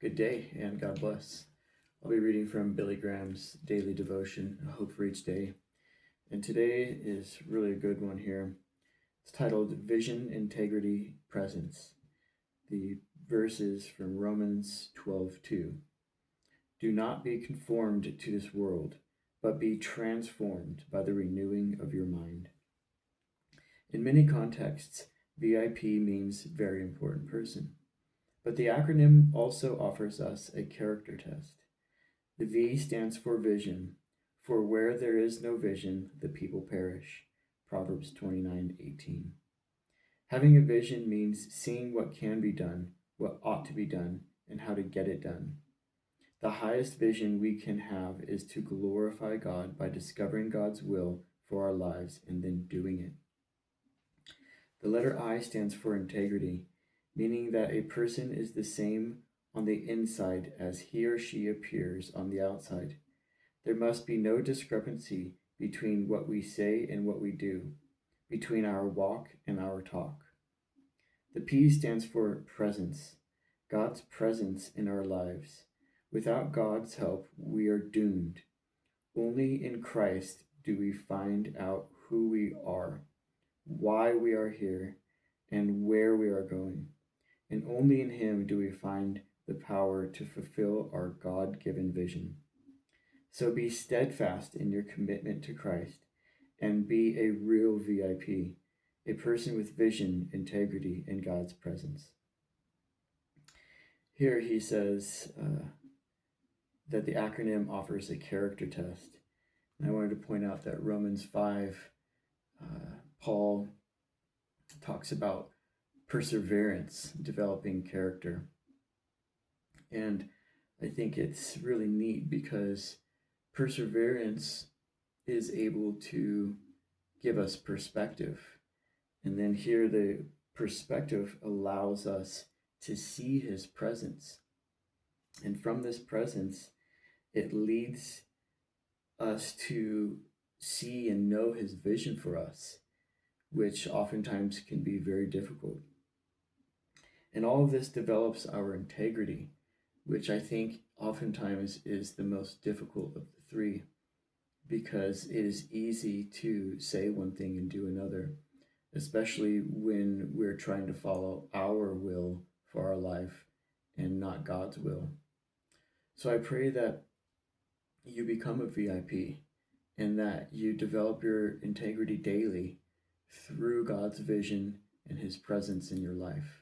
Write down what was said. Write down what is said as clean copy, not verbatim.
Good day and God bless. I'll be reading from Billy Graham's daily devotion, A Hope for Each Day. And today is really a good one here. It's titled Vision, Integrity, Presence. The verse is from Romans 12:2. Do not be conformed to this world, but be transformed by the renewing of your mind. In many contexts, VIP means very important person. But the acronym also offers us a character test. The V stands for vision, for where there is no vision, the people perish. Proverbs 29:18. Having a vision means seeing what can be done, what ought to be done, and how to get it done. The highest vision we can have is to glorify God by discovering God's will for our lives and then doing it. The letter I stands for integrity, meaning that a person is the same on the inside as he or she appears on the outside. There must be no discrepancy between what we say and what we do, between our walk and our talk. The P stands for presence, God's presence in our lives. Without God's help, we are doomed. Only in Christ do we find out who we are, why we are here, and where we are going. And only in Him do we find the power to fulfill our God given vision. So be steadfast in your commitment to Christ and be a real VIP, a person with vision, integrity, and God's presence. Here he says that the acronym offers a character test. And I wanted to point out that Romans 5, Paul talks about perseverance, developing character. And I think it's really neat because perseverance is able to give us perspective. And then here the perspective allows us to see His presence. And from this presence, it leads us to see and know His vision for us, which oftentimes can be very difficult. And all of this develops our integrity, which I think oftentimes is the most difficult of the three, because it is easy to say one thing and do another, especially when we're trying to follow our will for our life and not God's will. So I pray that you become a VIP and that you develop your integrity daily through God's vision and His presence in your life.